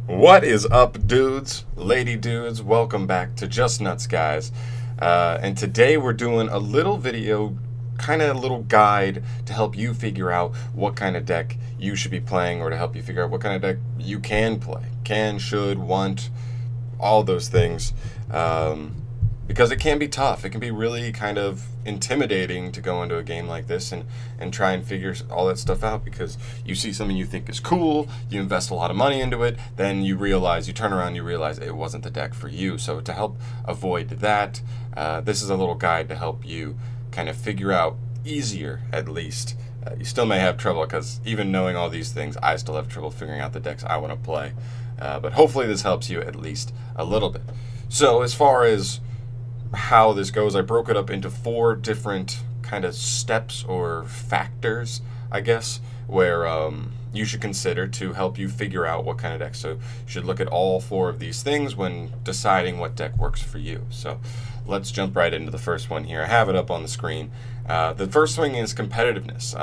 What is up, dudes, lady dudes? Welcome back to JustNutz, guys. And today we're doing a little video, kind of a little guide to help you figure out what kind of deck you should be playing, or to help you figure out what kind of deck you can play. Can, should, want, all those things. Because it can be tough. It can be really kind of intimidating to go into a game like this and try and figure all that stuff out, because you see something you think is cool, you invest a lot of money into it, then you turn around, you realize it wasn't the deck for you. So to help avoid that, this is a little guide to help you kind of figure out easier, at least. You still may have trouble, because even knowing all these things, I still have trouble figuring out the decks I want to play. But hopefully this helps you at least a little bit. So as far as how this goes, I broke it up into 4 different kind of steps or factors, I guess, where you should consider to help you figure out what kind of deck. So you should look at all 4 of these things when deciding what deck works for you. So let's jump right into the first one here. I have it up on the screen. The first thing is competitiveness.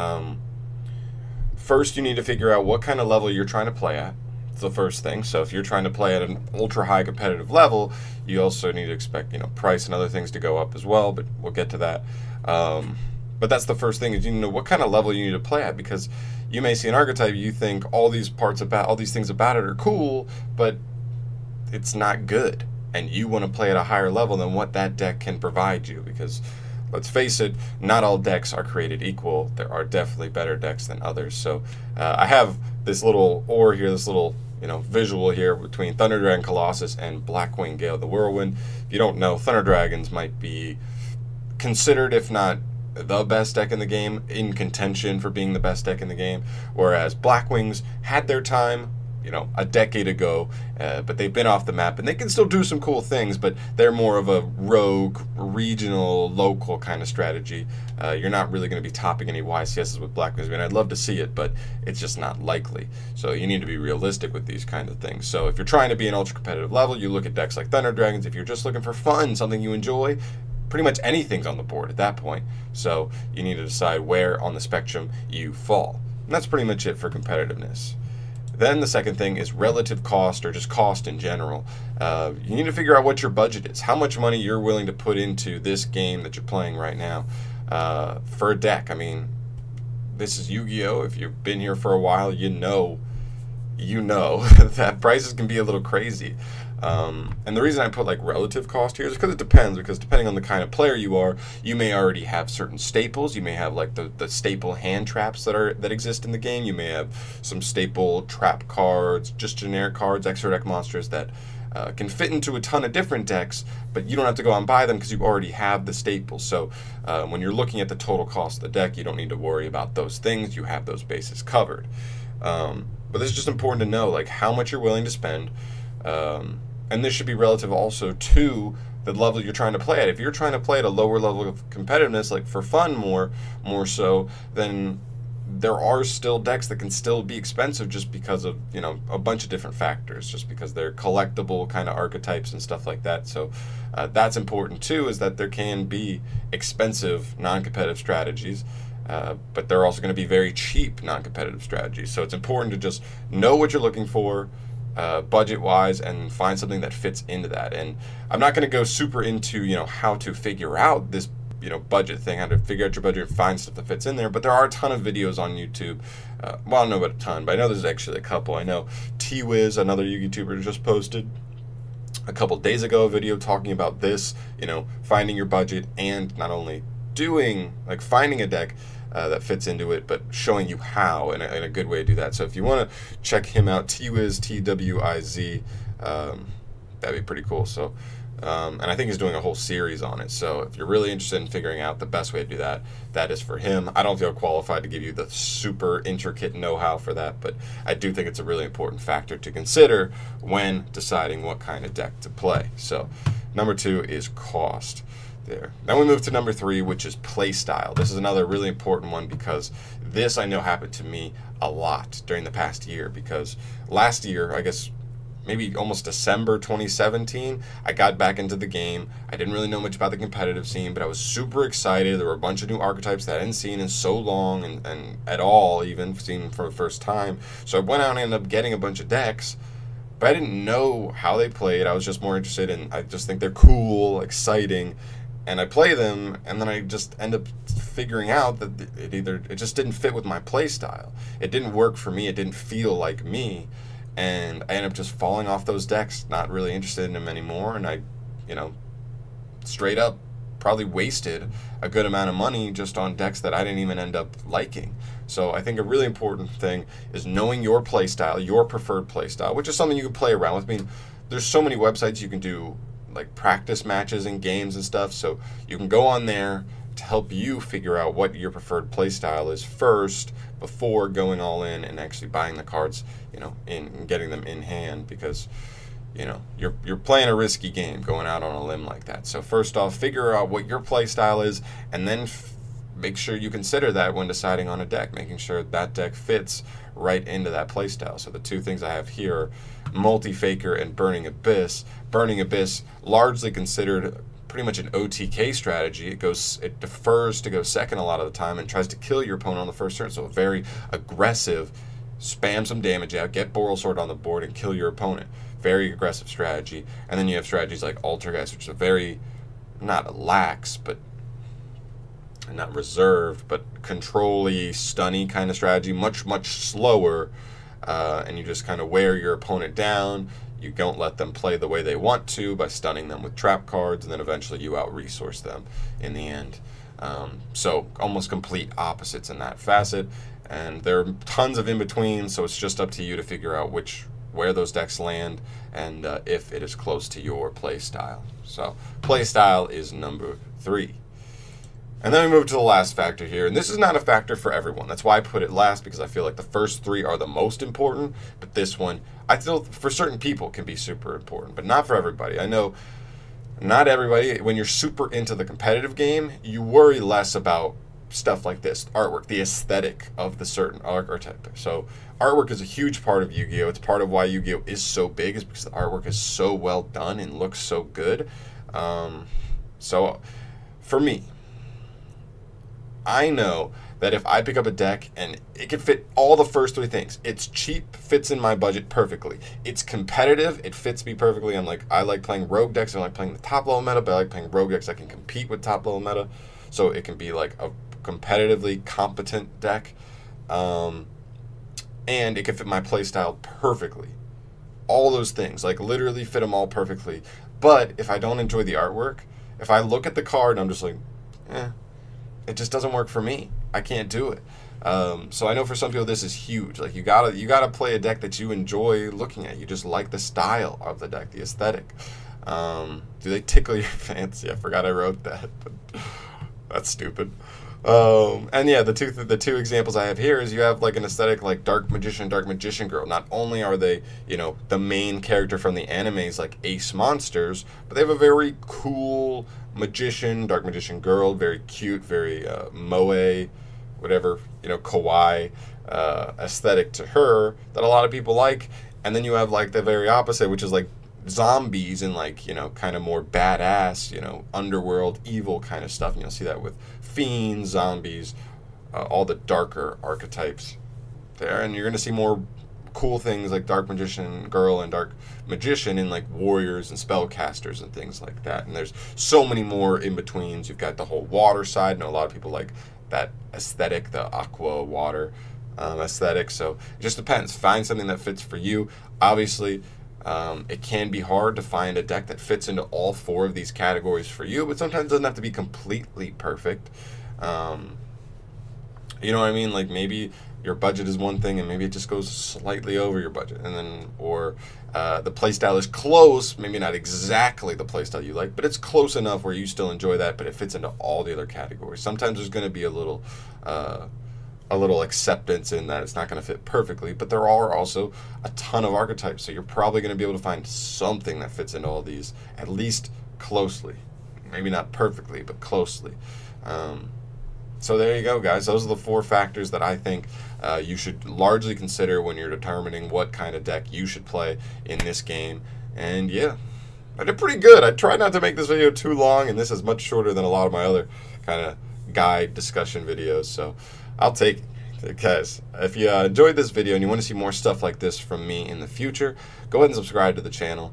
First, you need to figure out what kind of level you're trying to play at. The first thing. So if you're trying to play at an ultra high competitive level, you also need to expect, price and other things to go up as well, but we'll get to that. But that's the first thing, is you know what kind of level you need to play at, because you may see an archetype, you think all these things about it are cool, but it's not good, and you want to play at a higher level than what that deck can provide you, because let's face it, not all decks are created equal. There are definitely better decks than others. So I have this little here, this little visual here between Thunder Dragon Colossus and Blackwing Gale the Whirlwind. If you don't know, Thunder Dragons might be considered, if not the best deck in the game, in contention for being the best deck in the game, whereas Blackwings had their time a decade ago, but they've been off the map, and they can still do some cool things, but they're more of a rogue, regional, local kind of strategy. You're not really going to be topping any YCSs with Blackwings. I mean, I'd love to see it, but it's just not likely. So you need to be realistic with these kind of things. So if you're trying to be an ultra competitive level, you look at decks like Thunder Dragons. If you're just looking for fun, something you enjoy, pretty much anything's on the board at that point. So you need to decide where on the spectrum you fall. And that's pretty much it for competitiveness. Then the second thing is relative cost, or just cost in general. You need to figure out what your budget is, how much money you're willing to put into this game that you're playing right now for a deck. I mean, this is Yu-Gi-Oh! If you've been here for a while, you know that prices can be a little crazy. And the reason I put like relative cost here is because it depends, because depending on the kind of player you are, you may already have certain staples. You may have like the staple hand traps that exist in the game. You may have some staple trap cards, just generic cards, extra deck monsters that can fit into a ton of different decks, but you don't have to go out and buy them because you already have the staples. So when you're looking at the total cost of the deck, you don't need to worry about those things. You have those bases covered. But this is just important to know, like, how much you're willing to spend. And this should be relative also to the level you're trying to play at. If you're trying to play at a lower level of competitiveness, like for fun more so, then there are still decks that can still be expensive just because of, a bunch of different factors, just because they're collectible kind of archetypes and stuff like that. So that's important too, is that there can be expensive non-competitive strategies, but there are also going to be very cheap non-competitive strategies. So it's important to just know what you're looking for, budget-wise, and find something that fits into that. And I'm not going to go super into, how to figure out this, budget thing, how to figure out your budget and find stuff that fits in there. But there are a ton of videos on YouTube. Well, I don't know about a ton, but I know there's actually a couple. I know T-Wiz, another YouTuber, just posted a couple days ago a video talking about this, finding your budget, and not only finding a deck that fits into it, but showing you how, and a good way to do that. So if you want to check him out, T-Wiz, T-W-I-Z, that'd be pretty cool. So, and I think he's doing a whole series on it. So if you're really interested in figuring out the best way to do that, that is for him. I don't feel qualified to give you the super intricate know-how for that, but I do think it's a really important factor to consider when deciding what kind of deck to play. So number 2 is cost. There. Then we move to number 3, which is play style. This is another really important one, because this I know happened to me a lot during the past year, because last year, I guess maybe almost December 2017, I got back into the game. I didn't really know much about the competitive scene, but I was super excited. There were a bunch of new archetypes that I hadn't seen in so long, and at all, even seen for the first time. So I went out and ended up getting a bunch of decks, but I didn't know how they played. I was just more interested in, I just think they're cool, exciting, and I play them, and then I just end up figuring out that it just didn't fit with my play style. It didn't work for me. It didn't feel like me, and I ended up just falling off those decks, not really interested in them anymore, and I, straight up probably wasted a good amount of money just on decks that I didn't even end up liking. So I think a really important thing is knowing your play style, your preferred play style, which is something you can play around with. I mean, there's so many websites you can do like practice matches and games and stuff, so you can go on there to help you figure out what your preferred play style is first before going all in and actually buying the cards, and getting them in hand, because you're playing a risky game going out on a limb like that. So first off, figure out what your play style is, and then make sure you consider that when deciding on a deck, making sure that deck fits right into that play style. So the two things I have here are Multi-Faker and Burning Abyss. Burning Abyss, largely considered pretty much an OTK strategy. It defers to go second a lot of the time and tries to kill your opponent on the first turn. So a very aggressive, spam some damage out, get Boral Sword on the board, and kill your opponent. Very aggressive strategy. And then you have strategies like Altergeist, which is a very, not lax, but not reserved, but control-y, stunny kind of strategy, much, much slower, and you just kind of wear your opponent down. You don't let them play the way they want to by stunning them with trap cards, and then eventually you out-resource them in the end. So almost complete opposites in that facet, and there are tons of in-between, so it's just up to you to figure out where those decks land, and if it is close to your play style. So play style is number 3. And then we move to the last factor here, and this is not a factor for everyone. That's why I put it last, because I feel like the first 3 are the most important, but this one, I feel for certain people can be super important, but not for everybody. I know not everybody, when you're super into the competitive game, you worry less about stuff like this, artwork, the aesthetic of the certain archetype. So artwork is a huge part of Yu-Gi-Oh! It's part of why Yu-Gi-Oh! Is so big, is because the artwork is so well done and looks so good. So for me, I know that if I pick up a deck and it can fit all the first 3 things, it's cheap, fits in my budget perfectly, it's competitive, it fits me perfectly. I like playing rogue decks, I like playing the top level meta, but I like playing rogue decks that can compete with top level meta, so it can be like a competitively competent deck, and it can fit my playstyle perfectly. All those things, like literally fit them all perfectly. But if I don't enjoy the artwork, if I look at the card and I'm just like, it just doesn't work for me. I can't do it. So I know for some people this is huge. Like you gotta play a deck that you enjoy looking at. You just like the style of the deck, the aesthetic. Do they tickle your fancy? I forgot I wrote that, but that's stupid. And yeah, the two examples I have here is you have like an aesthetic like Dark Magician Girl. Not only are they, the main character from the animes like Ace Monsters, but they have a very cool Dark Magician Girl, very cute, very moe, whatever, kawaii aesthetic to her that a lot of people like. And then you have like the very opposite, which is like zombies and like, kind of more badass, underworld evil kind of stuff. And you'll see that with fiends, zombies, all the darker archetypes there. And you're going to see more cool things like Dark Magician Girl and Dark Magician in like warriors and spellcasters and things like that. And there's so many more in-betweens. You've got the whole water side, and a lot of people like that aesthetic, the aqua water aesthetic. So it just depends. Find something that fits for you. Obviously, it can be hard to find a deck that fits into all 4 of these categories for you, but sometimes it doesn't have to be completely perfect. You know what I mean? Like maybe your budget is one thing and maybe it just goes slightly over your budget, and then the playstyle is close, maybe not exactly the playstyle you like, but it's close enough where you still enjoy that, but it fits into all the other categories. Sometimes there's going to be a little acceptance in that it's not going to fit perfectly, but there are also a ton of archetypes, so you're probably going to be able to find something that fits into all these, at least closely. Maybe not perfectly, but closely. So there you go, guys. Those are the 4 factors that I think you should largely consider when you're determining what kind of deck you should play in this game. And yeah, I did pretty good. I tried not to make this video too long, and this is much shorter than a lot of my other kind of guide discussion videos, so I'll take it. Guys, if you enjoyed this video and you want to see more stuff like this from me in the future, go ahead and subscribe to the channel.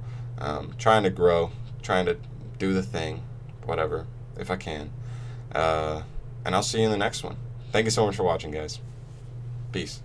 Trying to grow, trying to do the thing, whatever, if I can. And I'll see you in the next one. Thank you so much for watching, guys. Peace.